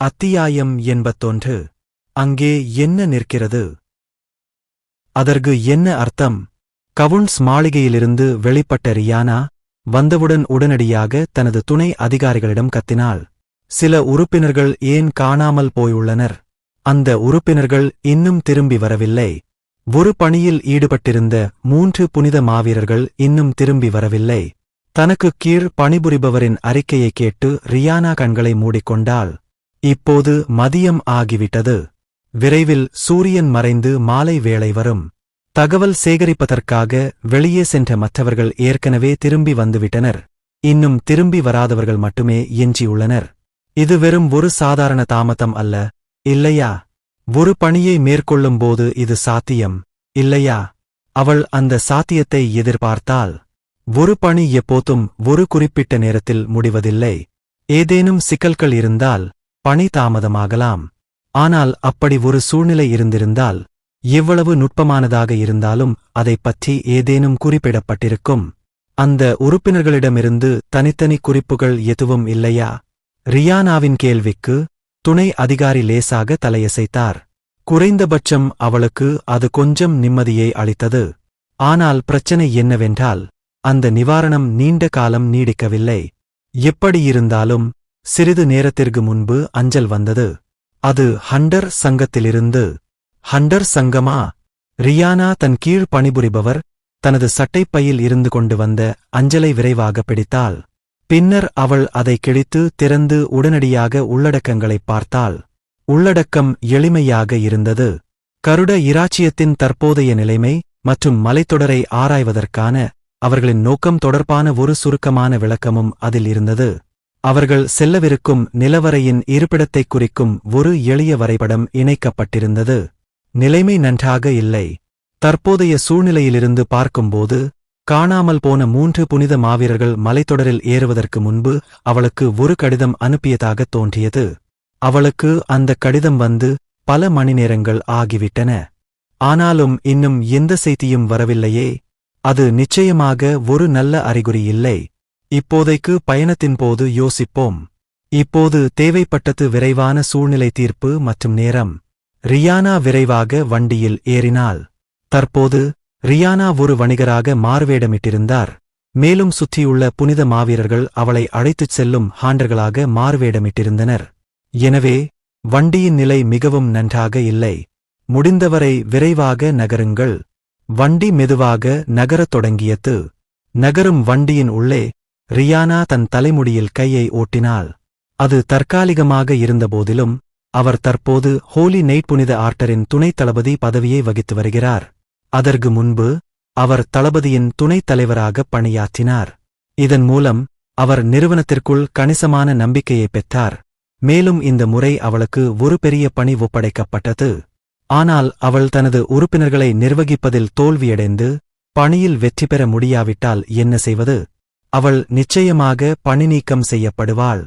அத்தியாயம் 81. அங்கே என்ன நிற்கிறது? அதற்கு என்ன அர்த்தம்? கவுன்ஸ் மாளிகையிலிருந்து வெளிப்பட்ட ரியானா வந்தவுடன் உடனடியாக தனது துணை அதிகாரிகளிடம் கத்தினாள். சில உறுப்பினர்கள் ஏன் காணாமல் போயுள்ளனர்? அந்த உறுப்பினர்கள் இன்னும் திரும்பி வரவில்லை. ஒரு பணியில் ஈடுபட்டிருந்த 3 புனித மாவீரர்கள் இன்னும் திரும்பி வரவில்லை. தனக்குக் கீழ் பணிபுரிபவரின் அறிக்கையை கேட்டு ரியானா கண்களை மூடிக்கொண்டாள். இப்போது மதியம் ஆகிவிட்டது. விரைவில் சூரியன் மறைந்து மாலை வேளை வரும். தகவல் சேகரிப்பதற்காக வெளியே சென்ற மற்றவர்கள் ஏற்கனவே திரும்பி வந்துவிட்டனர். இன்னும் திரும்பி வராதவர்கள் மட்டுமே எஞ்சியுள்ளனர். இது வெறும் ஒரு சாதாரண தாமதம் அல்ல, இல்லையா? ஒரு பணியை மேற்கொள்ளும்போது இது சாத்தியம், இல்லையா? அவள் அந்த சாத்தியத்தை எதிர்பார்த்தாள். ஒரு பணி எப்போதும் ஒரு குறிப்பிட்ட நேரத்தில் முடிவதில்லை. ஏதேனும் சிக்கல்கள் இருந்தால் பணி தாமதமாகலாம். ஆனால் அப்படி ஒரு சூழ்நிலை இருந்திருந்தால், எவ்வளவு நுட்பமானதாக இருந்தாலும் அதைப் பற்றி ஏதேனும் குறிப்பிடப்பட்டிருக்கும். அந்த உறுப்பினர்களிடமிருந்து தனித்தனி குறிப்புகள் எதுவும் இல்லையா? ரியானாவின் கேள்விக்கு துணை அதிகாரி லேசாக தலையசைத்தார். குறைந்தபட்சம் அவளுக்கு அது கொஞ்சம் நிம்மதியை அளித்தது. ஆனால் பிரச்சனை என்னவென்றால், அந்த நிவாரணம் நீண்ட காலம் நீடிக்கவில்லை. எப்படியிருந்தாலும் சிறிது நேரத்திற்கு முன்பு அஞ்சல் வந்தது. அது ஹண்டர் சங்கத்திலிருந்து. ஹண்டர் சங்கமா? ரியானா தன் கீழ் பணிபுரிபவர் தனது சட்டைப்பையில் இருந்து கொண்டு வந்த அஞ்சலை விரைவாக பிடித்தாள். பின்னர் அவள் அதை கிழித்து திறந்து உடனடியாக உள்ளடக்கங்களைப் பார்த்தாள். உள்ளடக்கம் எளிமையாக இருந்தது. கருட இராச்சியத்தின் தற்போதைய நிலைமை மற்றும் மலைத்தொடரை ஆராய்வதற்கான அவர்களின் நோக்கம் தொடர்பான ஒரு சுருக்கமான விளக்கமும் அதில் இருந்தது. அவர்கள் செல்லவிருக்கும் நிலவரையின் இருப்பிடத்தைக் குறிக்கும் ஒரு எளிய வரைபடம் இணைக்கப்பட்டிருந்தது. நிலைமை நன்றாக இல்லை. தற்போதைய சூழ்நிலையிலிருந்து பார்க்கும்போது காணாமல் போன 3 புனித மாவீரர்கள் மலைத்தொடரில் ஏறுவதற்கு முன்பு அவளுக்கு ஒரு கடிதம் அனுப்பியதாகத் தோன்றியது. அவளுக்கு அந்த கடிதம் வந்து பல மணி நேரங்கள் ஆகிவிட்டன. ஆனாலும் இன்னும் எந்த செய்தியும் வரவில்லையே. அது நிச்சயமாக ஒரு நல்ல அறிகுறி இல்லை. இப்போதைக்கு பயணத்தின்போது யோசிப்போம். இப்போது தேவைப்பட்டது விரைவான சூழ்நிலை தீர்ப்பு மற்றும் நேரம். ரியானா விரைவாக வண்டியில் ஏறினாள். தற்போது ரியானா ஒரு வணிகராக மாறுவேடமிட்டிருந்தார். மேலும் சுற்றியுள்ள புனித மாவீரர்கள் அவளை அழைத்துச் செல்லும் ஹாண்டர்களாக மாறுவேடமிட்டிருந்தனர். எனவே வண்டியின் நிலை மிகவும் நன்றாக இல்லை. முடிந்தவரை விரைவாக நகருங்கள். வண்டி மெதுவாக நகரத் தொடங்கியது. நகரும் வண்டியின் உள்ளே ரியானா தன் தலைமுடியில் கையை ஓட்டினாள். அது தற்காலிகமாக இருந்தபோதிலும் அவர் தற்போது ஹோலி நைட் புனித ஆர்டரின் துணைத் தளபதி பதவியை வகித்து வருகிறார். அதற்கு முன்பு அவர் தளபதியின் துணைத் தலைவராக பணியாற்றினார். இதன் மூலம் அவர் நிறுவனத்திற்குள் கணிசமான நம்பிக்கையை பெற்றார். மேலும் இந்த முறை அவளுக்கு ஒரு பெரிய பணி ஒப்படைக்கப்பட்டது. ஆனால் அவள் தனது உறுப்பினர்களை நிர்வகிப்பதில் தோல்வியடைந்து பணியில் வெற்றி பெற முடியாவிட்டால் என்ன செய்வது? அவள் நிச்சயமாக பணிநீக்கம் செய்யப்படுவாள்.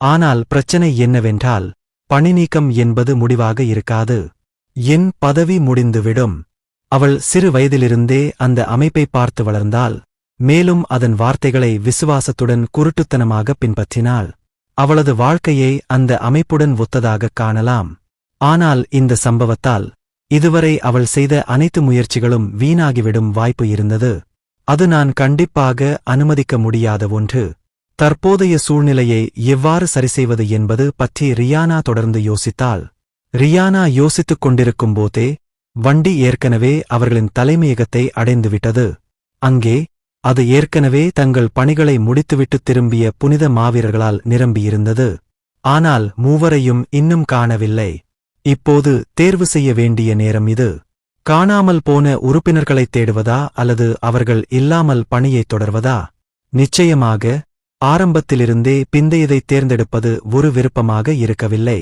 ஆனால் பிரச்சனை என்னவென்றால், பணிநீக்கம் என்பது முடிவாக இருக்காது. என் பதவி முடிந்துவிடும். அவள் சிறு வயதிலிருந்தே அந்த அமைப்பை பார்த்து வளர்ந்தாள். மேலும் அதன் வார்த்தைகளை விசுவாசத்துடன் குருட்டுத்தனமாக பின்பற்றினாள். அவளது வாழ்க்கையை அந்த அமைப்புடன் ஒத்ததாகக் காணலாம். ஆனால் இந்த சம்பவத்தால் இதுவரை அவள் செய்த அனைத்து முயற்சிகளும் வீணாகிவிடும் வாய்ப்பு இருந்தது. அது நான் கண்டிப்பாக அனுமதிக்க முடியாத ஒன்று. தற்போதைய சூழ்நிலையை எவ்வாறு சரிசெய்வது என்பது பற்றி ரியானா தொடர்ந்து யோசித்தாள். ரியானா யோசித்துக் கொண்டிருக்கும்போதே வண்டி ஏற்கனவே அவர்களின் தலைமையகத்தை அடைந்துவிட்டது. அங்கே அது ஏற்கனவே தங்கள் பணிகளை முடித்துவிட்டு திரும்பிய புனித மாவீரர்களால் நிரம்பியிருந்தது. ஆனால் மூவரையும் இன்னும் காணவில்லை. இப்போது தேர்வு செய்ய வேண்டிய நேரம் இது. காணாமல் போன உறுப்பினர்களைத் தேடுவதா அல்லது அவர்கள் இல்லாமல் பணியைத் தொடர்வதா? நிச்சயமாக ஆரம்பத்திலிருந்தே பிந்தையதைத் தேர்ந்தெடுப்பது ஒரு விருப்பமாக இருக்கவில்லை.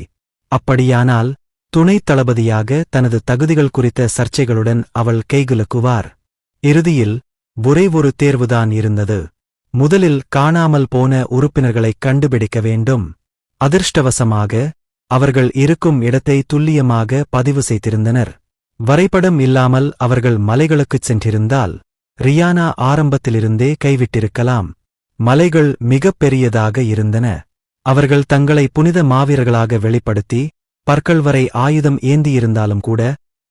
அப்படியானால் துணைத் தளபதியாக தனது தகுதிகள் குறித்த சர்ச்சைகளுடன் அவள் கைகுலுக்குவார். இறுதியில் ஒரே ஒரு தேர்வுதான் இருந்தது. முதலில் காணாமல் போன உறுப்பினர்களைக் கண்டுபிடிக்க வேண்டும். அதிர்ஷ்டவசமாக அவர்கள் இருக்கும் இடத்தை துல்லியமாக பதிவு செய்திருந்தனர். வரைபடம் இல்லாமல் அவர்கள் மலைகளுக்குச் சென்றிருந்தால் ரியானா ஆரம்பத்திலிருந்தே கைவிட்டிருக்கலாம். மலைகள் மிகப் பெரியதாக இருந்தன. அவர்கள் தங்களை புனித மாவீரர்களாக வெளிப்படுத்தி பற்கள் வரை ஆயுதம் ஏந்தியிருந்தாலும் கூட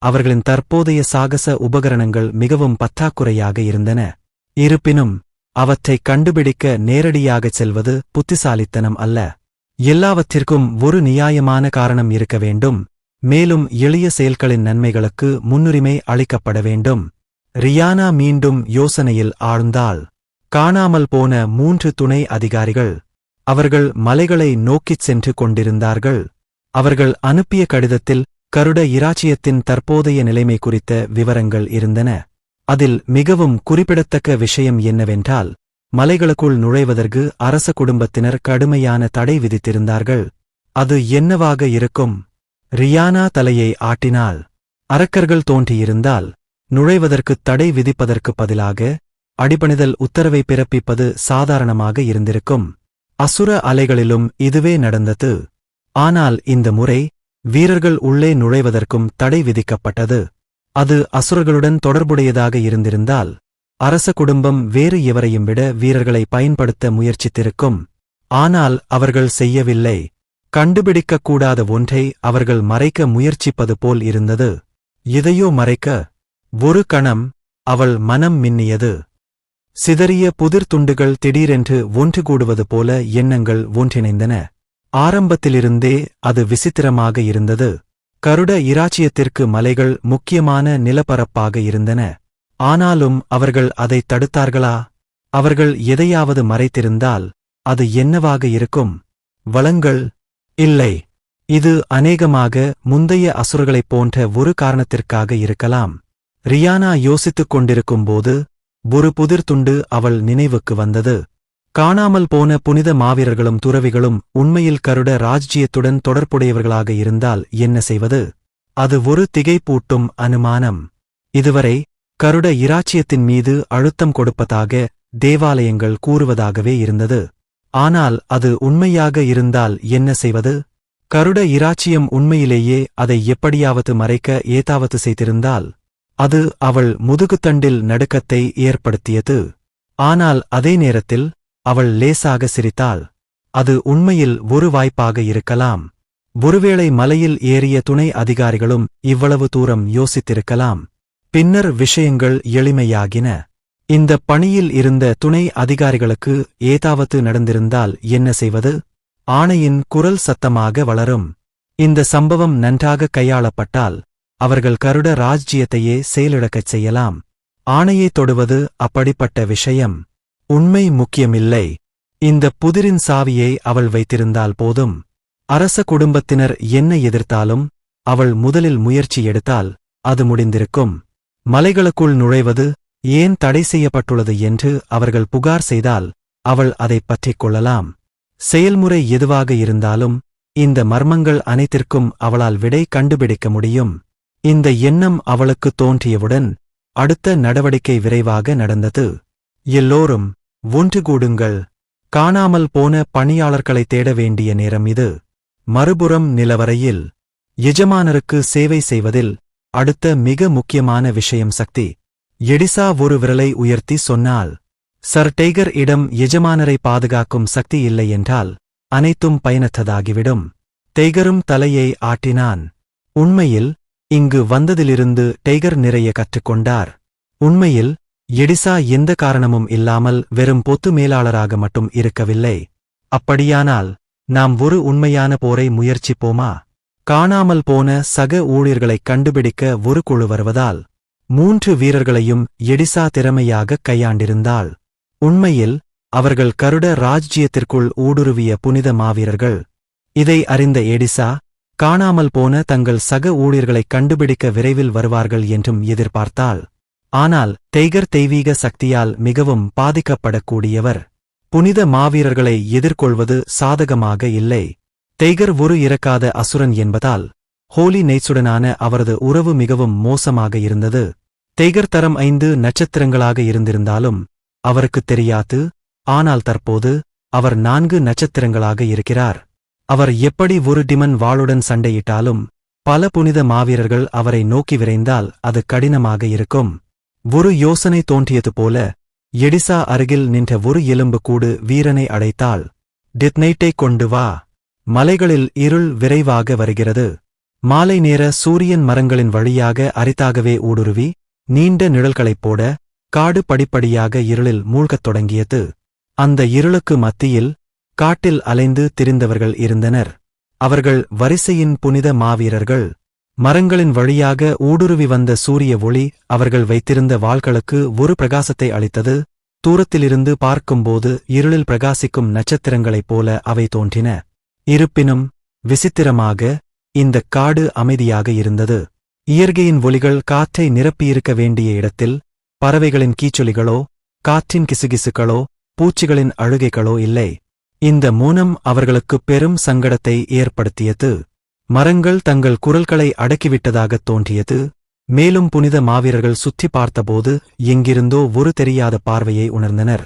அவர்களின் தற்போதைய சாகச உபகரணங்கள் மிகவும் பற்றாக்குறையாக இருந்தன. இருப்பினும் அவற்றைக் கண்டுபிடிக்க நேரடியாகச் செல்வது புத்திசாலித்தனம் அல்ல. எல்லாவற்றிற்கும் ஒரு நியாயமான காரணம் இருக்க வேண்டும். மேலும் எளிய செயல்களின் நன்மைகளுக்கு முன்னுரிமை அளிக்கப்பட வேண்டும். ரியானா மீண்டும் யோசனையில் ஆழ்ந்தாள். காணாமல் போன 3 துணை அதிகாரிகள். அவர்கள் மலைகளை நோக்கிச் சென்று கொண்டிருந்தார்கள். அவர்கள் அனுப்பிய கடிதத்தில் கருட இராச்சியத்தின் தற்போதைய நிலைமை குறித்த விவரங்கள் இருந்தன. அதில் மிகவும் குறிப்பிடத்தக்க விஷயம் என்னவென்றால், மலைகளுக்குள் நுழைவதற்கு அரச குடும்பத்தினர் கடுமையான தடை விதித்திருந்தார்கள். அது என்னவாக இருக்கும்? ரியானா தலையை ஆட்டினாள். அரக்கர்கள் தோன்றியிருந்தால் நுழைவதற்குத் தடை விதிப்பதற்குப் பதிலாக அடிபணிதல் உத்தரவை பிறப்பிப்பது சாதாரணமாக இருந்திருக்கும். அசுர அலைகளிலும் இதுவே நடந்தது. ஆனால் இந்த முறை வீரர்கள் உள்ளே நுழைவதற்கும் தடை விதிக்கப்பட்டது. அது அசுரர்களுடன் தொடர்புடையதாக இருந்திருந்தால் அரச குடும்பம் வேறு எவரையும் விட வீரர்களை பயன்படுத்த முயற்சித்திருக்கும். ஆனால் அவர்கள் செய்யவில்லை. கண்டுபிடிக்கக்கூடாத ஒன்றை அவர்கள் மறைக்க முயற்சிப்பது போல் இருந்தது. எதையோ மறைக்க. ஒரு கணம் அவள் மனம் மின்னியது. சிதறிய புதிர் துண்டுகள் திடீரென்று ஒன்று கூடுவது போல எண்ணங்கள் ஒன்றிணைந்தன. ஆரம்பத்திலிருந்தே அது விசித்திரமாக இருந்தது. கருட இராச்சியத்திற்கு மலைகள் முக்கியமான நிலப்பரப்பாக இருந்தன. ஆனாலும் அவர்கள் அதைத் தடுத்தார்களா? அவர்கள் எதையாவது மறைத்திருந்தால் அது என்னவாக இருக்கும்? வளங்கள்? இல்லை. இது அநேகமாக முந்தைய அசுரர்களைப் போன்ற ஒரு காரணத்திற்காக இருக்கலாம். ரியானா யோசித்துக் கொண்டிருக்கும்போது ஒரு புதிர் துண்டு அவள் நினைவுக்கு வந்தது. காணாமல் போன புனித மாவீரர்களும் துறவிகளும் உண்மையில் கருட ராஜ்ஜியத்துடன் தொடர்புடையவர்களாக இருந்தால் என்ன செய்வது? அது ஒரு திகைப்பூட்டும் அனுமானம். இதுவரை கருட இராச்சியத்தின் மீது அழுத்தம் கொடுப்பதாக தேவாலயங்கள் கூறுவதாகவே இருந்தது. ஆனால் அது உண்மையாக இருந்தால் என்ன செய்வது? கருட இராச்சியம் உண்மையிலேயே அதை எப்படியாவது மறைக்க ஏதாவது செய்திருந்தால் அது அவள் முதுகுத்தண்டில் நடுக்கத்தை ஏற்படுத்தியது. ஆனால் அதே நேரத்தில் அவள் லேசாக சிரித்தாள். அது உண்மையில் ஒரு வாய்ப்பாக இருக்கலாம். ஒருவேளை மலையில் ஏறிய துணை அதிகாரிகளும் இவ்வளவு தூரம் யோசித்திருக்கலாம். பின்னர் விஷயங்கள் எளிமையாகின. இந்த பணியில் இருந்த துணை அதிகாரிகளுக்கு ஏதாவது நடந்திருந்தால் என்ன செய்வது? ஆணையின் குரல் சத்தமாக வளரும். இந்த சம்பவம் நன்றாக கையாளப்பட்டால் அவர்கள் கருட ராஜ்ஜியத்தையே செயலிழக்கச் செய்யலாம். ஆணையைத் தொடுவது அப்படிப்பட்ட விஷயம். உண்மை முக்கியமில்லை. இந்த புதிரின் சாவியை அவள் வைத்திருந்தால் போதும். அரச குடும்பத்தினர் என்ன எதிர்த்தாலும் அவள் முதலில் முயற்சி எடுத்தால் அது முடிந்திருக்கும். மலைகளுக்குள் நுழைவது ஏன் தடை செய்யப்பட்டுள்ளது என்று அவர்கள் புகார் செய்தால் அவள் அதைப் பற்றிக் கொள்ளலாம். செயல்முறை எதுவாக இருந்தாலும் இந்த மர்மங்கள் அனைத்திற்கும் அவளால் விடை கண்டுபிடிக்க முடியும். இந்த எண்ணம் அவளுக்கு தோன்றியவுடன் அடுத்த நடவடிக்கை விரைவாக நடந்தது. எல்லோரும் ஒன்று கூடுங்கள். காணாமல் போன பணியாளர்களைத் தேட வேண்டிய நேரம் இது. மறுபுறம் நிலவரையில் எஜமானருக்கு சேவை செய்வதில் அடுத்த மிக முக்கியமான விஷயம் சக்தி. எடிசா ஒரு விரலை உயர்த்தி சொன்னாள். சர் டெய்கர் இடம் எஜமானரை பாதுகாக்கும் சக்தி இல்லை என்றால் அனைத்தும் பயனற்றதாகிவிடும். டெய்கரும் தலையை ஆட்டினான். உண்மையில் இங்கு வந்ததிலிருந்து டெய்கர் நிறைய கற்றுக்கொண்டார். உண்மையில் எடிசா எந்த காரணமும் இல்லாமல் வெறும் பொத்து மேலாளராக மட்டும் இருக்கவில்லை. அப்படியானால் நாம் ஒரு உண்மையான போரை முயற்சிப்போமா? காணாமல் போன சக ஊழியர்களைக் கண்டுபிடிக்க ஒரு குழு வருவதால் 3 வீரர்களையும் எடிசா திறமையாகக் கையாண்டிருந்தாள். உண்மையில் அவர்கள் கருட ராஜ்ஜியத்திற்குள் ஊடுருவிய புனித மாவீரர்கள். இதை அறிந்த எடிசா காணாமல் போன தங்கள் சக ஊழியர்களைக் கண்டுபிடிக்க விரைவில் வருவார்கள் என்றும் எதிர்பார்த்தாள். ஆனால் டெய்கர் தெய்வீக சக்தியால் மிகவும் பாதிக்கப்படக்கூடியவர். புனித மாவீரர்களை எதிர்கொள்வது சாதகமாக இல்லை. டெய்கர் ஒரு இறக்காத அசுரன் என்பதால் ஹோலி நைட்ஸுடனான அவரது உறவு மிகவும் மோசமாக இருந்தது. டெய்கர் தரம் 5 நட்சத்திரங்களாக இருந்திருந்தாலும் அவருக்குத் தெரியாது. ஆனால் தற்போது அவர் 4 நட்சத்திரங்களாக இருக்கிறார். அவர் எப்படி ஒரு டிமன் வாளுடன் சண்டையிட்டாலும் பல புனித மாவீரர்கள் அவரை நோக்கி விரைந்தால் அது கடினமாக இருக்கும். ஒரு யோசனை தோன்றியது போல எடிசா அருகில் நின்ற ஒரு எலும்பு கூடு வீரனை அழைத்தாள். டித்னைட்டை கொண்டு வா. மலைகளில் இருள் விரைவாக வருகிறது. மாலை நேர சூரியன் மரங்களின் வழியாக அரிதாகவே ஊடுருவி நீண்ட நிழல்களைப் போட காடு படிப்படியாக இருளில் மூழ்கத் தொடங்கியது. அந்த இருளுக்கு மத்தியில் காட்டில் அலைந்து திரிந்தவர்கள் இருந்தனர். அவர்கள் வரிசையின் புனித மாவீரர்கள். மரங்களின் வழியாக ஊடுருவி வந்த சூரிய ஒளி அவர்கள் வைத்திருந்த வாள்களுக்கு ஒரு பிரகாசத்தை அளித்தது. தூரத்திலிருந்து பார்க்கும்போது இருளில் பிரகாசிக்கும் நட்சத்திரங்களைப் போல அவை தோன்றின. இருப்பினும் விசித்திரமாக இந்தக் காடு அமைதியாக இருந்தது. இயற்கையின் ஒலிகள் காற்றை நிரப்பியிருக்க வேண்டிய இடத்தில் பறவைகளின் கீச்சொலிகளோ காற்றின் கிசுகிசுக்களோ பூச்சிகளின் அழுகைகளோ இல்லை. இந்த மௌனம் அவர்களுக்கு பெரும் சங்கடத்தை ஏற்படுத்தியது. மரங்கள் தங்கள் குரல்களை அடக்கிவிட்டதாகத் தோன்றியது. மேலும் புனித மாவீரர்கள் சுற்றி பார்த்தபோது எங்கிருந்தோ ஒரு தெரியாத பார்வையை உணர்ந்தனர்.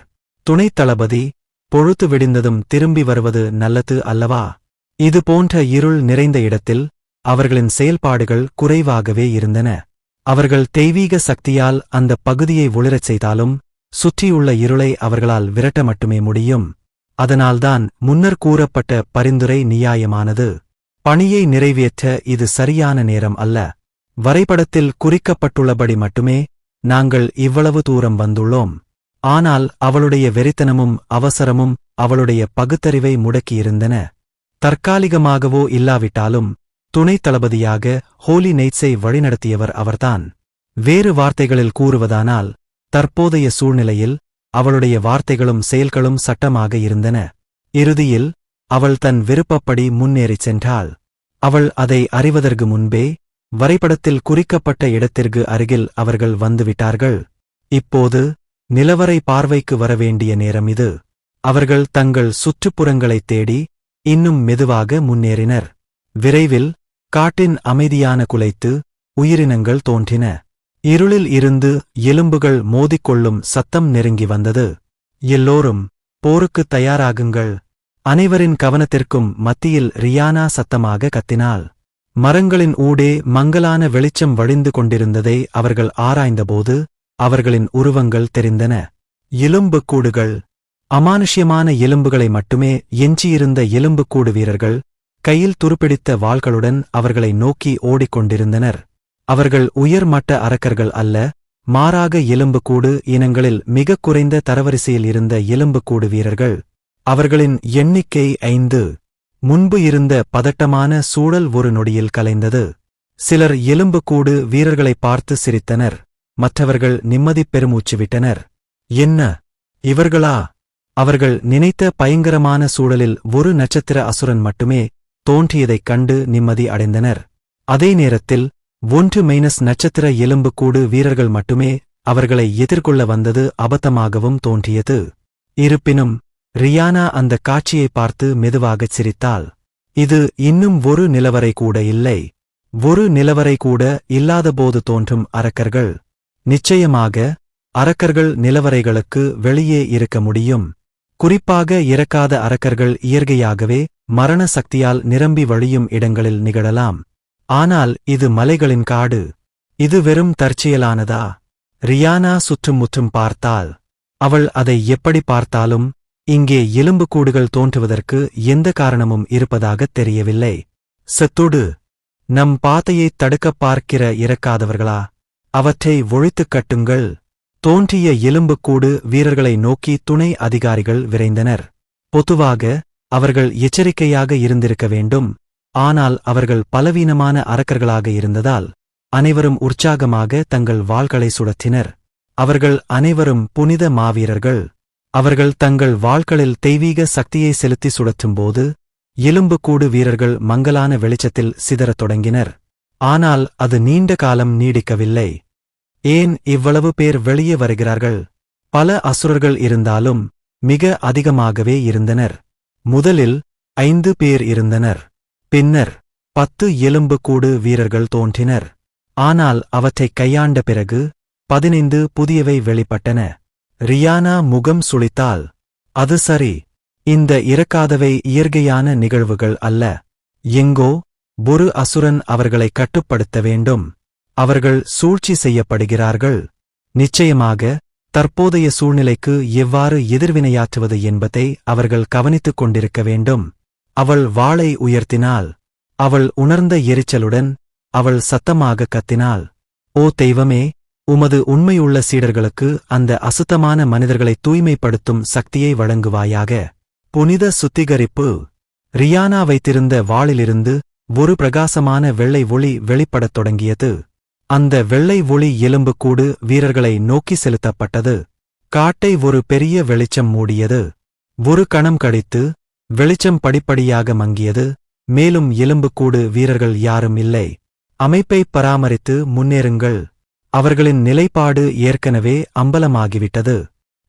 துணைத் தளபதி, பொழுது விடிந்ததும் திரும்பி வருவது நல்லது அல்லவா? இது போன்ற இருள் நிறைந்த இடத்தில் அவர்களின் செயல்பாடுகள் குறைவாகவே இருந்தன. அவர்கள் தெய்வீக சக்தியால் அந்த பகுதியை ஒளிரச் செய்தாலும் சுற்றியுள்ள இருளை அவர்களால் விரட்ட மட்டுமே முடியும். அதனால்தான் முன்னர் கூறப்பட்ட பரிந்துரை நியாயமானது. பணியை நிறைவேற்ற இது சரியான நேரம் அல்ல. வரைபடத்தில் குறிக்கப்பட்டுள்ளபடி மட்டுமே நாங்கள் இவ்வளவு தூரம் வந்துள்ளோம். ஆனால் அவளுடைய வெறித்தனமும் அவசரமும் அவளுடைய பகுத்தறிவை முடக்கியிருந்தன. தற்காலிகமாகவோ இல்லாவிட்டாலும் துணைத் தளபதியாக ஹோலி நைட்ஸை வழிநடத்தியவர் அவர்தான். வேறு வார்த்தைகளில் கூறுவதானால் தற்போதைய சூழ்நிலையில் அவளுடைய வார்த்தைகளும் செயல்களும் சட்டமாக இருந்தன. இறுதியில் அவள் தன் விருப்பப்படி முன்னேறிச் சென்றாள். அவள் அதை அறிவதற்கு முன்பே வரைபடத்தில் குறிக்கப்பட்ட இடத்திற்கு அருகில் அவர்கள் வந்துவிட்டார்கள். இப்போது நிலவரை பார்வைக்கு வரவேண்டிய நேரம் இது. அவர்கள் தங்கள் சுற்றுப்புறங்களைத் தேடி இன்னும் மெதுவாக முன்னேறினர். விரைவில் காட்டின் அமைதியான குலைத்து உயிரினங்கள் தோன்றின. இருளில் இருந்து எலும்புகள் மோதிக்கொள்ளும் சத்தம் நெருங்கி வந்தது. எல்லோரும் போருக்குத் தயாராகுங்கள். அனைவரின் கவனத்திற்கும் மத்தியில் ரியானா சத்தமாக கத்தினாள். மரங்களின் ஊடே மங்கலான வெளிச்சம் வழிந்து கொண்டிருந்ததை அவர்கள் ஆராய்ந்தபோது அவர்களின் உருவங்கள் தெரிந்தன. எலும்புக்கூடுகள். அமானுஷ்யமான எலும்புகளை மட்டுமே எஞ்சியிருந்த எலும்புக்கூடு வீரர்கள் கையில் துருப்பிடித்த வாள்களுடன் அவர்களை நோக்கி ஓடிக்கொண்டிருந்தனர். அவர்கள் உயர்மட்ட அரக்கர்கள் அல்ல, மாறாக எலும்புக்கூடு இனங்களில் மிகக் குறைந்த தரவரிசையில் இருந்த எலும்புக்கூடு வீரர்கள். அவர்களின் எண்ணிக்கை 5. முன்பு இருந்த பதட்டமான சூழல் ஒரு நொடியில் கலைந்தது. சிலர் எலும்புக்கூடு வீரர்களை பார்த்து சிரித்தனர். மற்றவர்கள் நிம்மதிப் பெருமூச்சு விட்டனர். என்ன, இவர்களா? அவர்கள் நினைத்த பயங்கரமான சூழலில் ஒரு நட்சத்திர அசுரன் மட்டுமே தோன்றியதைக் கண்டு நிம்மதி அடைந்தனர். அதே நேரத்தில் 1- நட்சத்திர எலும்புக்கூடு வீரர்கள் மட்டுமே அவர்களை எதிர்கொள்ள வந்தது அபத்தமாகவும் தோன்றியது. இருப்பினும் ரியானா அந்த காட்சியை பார்த்து மெதுவாகச் சிரித்தாள். இது இன்னும் ஒரு நிலவரை கூட இல்லை. ஒரு நிலவரை கூட இல்லாதபோது தோன்றும் அரக்கர்கள். நிச்சயமாக அரக்கர்கள் நிலவரைகளுக்கு வெளியே இருக்க முடியும். குறிப்பாக இறக்காத அரக்கர்கள் இயற்கையாகவே மரண சக்தியால் நிரம்பி வழியும் இடங்களில் நிகழலாம். ஆனால் இது மலைகளின் காடு. இது வெறும் தற்செயலானதா? ரியானா சுற்றுமுற்றும் பார்த்தாள். அவள் அதை எப்படி பார்த்தாலும் இங்கே எலும்புக்கூடுகள் தோன்றுவதற்கு எந்த காரணமும் இருப்பதாகத் தெரியவில்லை. செத்துடு. நம் பாதையைத் தடுக்கப் பார்க்கிற இறக்காதவர்களா? அவற்றை ஒழித்துக் கட்டுங்கள். தோன்றிய எலும்புக்கூடு வீரர்களை நோக்கி துணை அதிகாரிகள் விரைந்தனர். பொதுவாக அவர்கள் எச்சரிக்கையாக இருந்திருக்க வேண்டும். ஆனால் அவர்கள் பலவீனமான அரக்கர்களாக இருந்ததால் அனைவரும் உற்சாகமாக தங்கள் வாள்களை சுழற்றினர். அவர்கள் அனைவரும் புனித மாவீரர்கள். அவர்கள் தங்கள் வாள்களில் தெய்வீக சக்தியை செலுத்தி சுழற்றும்போது எலும்புக்கூடு வீரர்கள் மங்கலான வெளிச்சத்தில் சிதறத் தொடங்கினர். ஆனால் அது நீண்ட காலம் நீடிக்கவில்லை. ஏன் இவ்வளவு பேர் வெளியே வருகிறார்கள்? பல அசுரர்கள் இருந்தாலும் மிக அதிகமாகவே இருந்தனர். முதலில் 5 பேர் இருந்தனர். பின்னர் 10 எலும்புக்கூடு வீரர்கள் தோன்றினர். ஆனால் அவற்றைக் கையாண்ட பிறகு 15 புதியவை வெளிப்பட்டன. ரியானா முகம் சுளித்தாள். அது சரி, இந்த இறக்காதவை இயற்கையான நிகழ்வுகள் அல்ல. எங்கோ ஒரு அசுரன் அவர்களை கட்டுப்படுத்த வேண்டும். அவர்கள் சூழ்ச்சி செய்யப்படுகிறார்கள். நிச்சயமாக தற்போதைய சூழ்நிலைக்கு எவ்வாறு எதிர்வினையாற்றுவது என்பதை அவர்கள் கவனித்துக் கொண்டிருக்க வேண்டும். அவள் வாளை உயர்த்தினாள். அவள் உணர்ந்த எரிச்சலுடன் அவள் சத்தமாக கத்தினாள். ஓ தெய்வமே, உமது உண்மையுள்ள சீடர்களுக்கு அந்த அசுத்தமான மனிதர்களை தூய்மைப்படுத்தும் சக்தியை வழங்குவாயாக. புனித சுத்திகரிப்பு. ரியானா வைத்திருந்த வாளிலிருந்து ஒரு பிரகாசமான வெள்ளை ஒளி வெளிப்படத் தொடங்கியது. அந்த வெள்ளை ஒளி எலும்புக்கூடு வீரர்களை நோக்கி செலுத்தப்பட்டது. காட்டை ஒரு பெரிய வெளிச்சம் மூடியது. ஒரு கணம் கழித்து வெளிச்சம் படிப்படியாக மங்கியது. மேலும் எலும்புக்கூடு வீரர்கள் யாரும் இல்லை. அமைப்பை பராமரித்து முன்னேறுங்கள். அவர்களின் நிலைப்பாடு ஏற்கனவே அம்பலமாகிவிட்டது.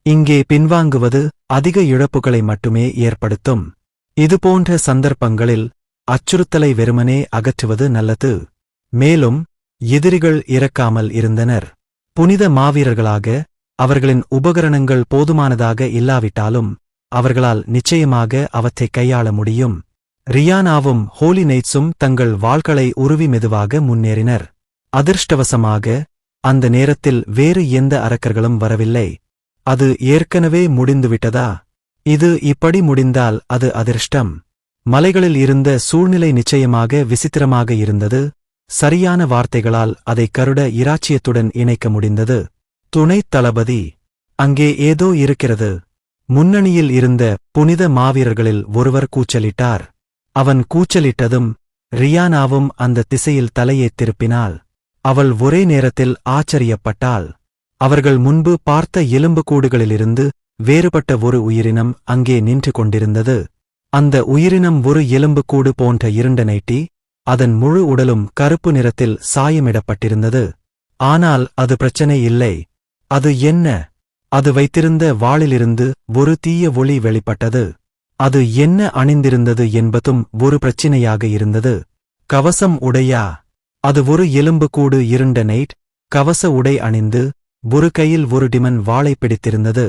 இங்கே பின்வாங்குவது அதிக இழப்புகளை மட்டுமே ஏற்படுத்தும். இதுபோன்ற சந்தர்ப்பங்களில் அச்சுறுத்தலை வெறுமனே அகற்றுவது நல்லது. மேலும் எதிரிகள் இறக்காமல் இருந்தனர். புனித மாவீரர்களாக அவர்களின் உபகரணங்கள் போதுமானதாக இல்லாவிட்டாலும் அவர்களால் நிச்சயமாக அவற்றை கையாள முடியும். ரியானாவும் ஹோலி நைட்ஸும் தங்கள் வாள்களை உருவி மெதுவாக முன்னேறினர். அதிர்ஷ்டவசமாக அந்த நேரத்தில் வேறு எந்த அரக்கர்களும் வரவில்லை. அது ஏற்கனவே முடிந்துவிட்டதா? இது இப்படி முடிந்தால் அது அதிர்ஷ்டம். மலைகளில் இருந்த சூழ்நிலை நிச்சயமாக விசித்திரமாக இருந்தது. சரியான வார்த்தைகளால் அதை கருட இராச்சியத்துடன் இணைக்க முடிந்தது. துணைத் தளபதி, அங்கே ஏதோ இருக்கிறது. முன்னணியில் இருந்த புனித மாவீரர்களில் ஒருவர் கூச்சலிட்டார். அவன் கூச்சலிட்டதும் ரியானாவும் அந்த திசையில் தலையை திருப்பினாள். அவள் ஒரே நேரத்தில் ஆச்சரியப்பட்டாள். அவர்கள் முன்பு பார்த்த எலும்புக்கூடுகளிலிருந்து வேறுபட்ட ஒரு உயிரினம் அங்கே நின்று கொண்டிருந்தது. அந்த உயிரினம் ஒரு எலும்புக்கூடு போன்ற இருண்ட நைட்டி. அதன் முழு உடலும் கருப்பு நிறத்தில் சாயமிடப்பட்டிருந்தது. ஆனால் அது பிரச்சனை இல்லை. அது என்ன? அது வைத்திருந்த வாளிலிருந்து ஒரு தீய ஒளி வெளிப்பட்டது. அது என்ன அணிந்திருந்தது என்பதும் ஒரு பிரச்சினையாக இருந்தது. கவசம் உடையா? அது ஒரு எலும்புக்கூடு இருண்ட நைட். கவச உடை அணிந்து ஒரு கையில் ஒரு டிமன் வாளை பிடித்திருந்தது.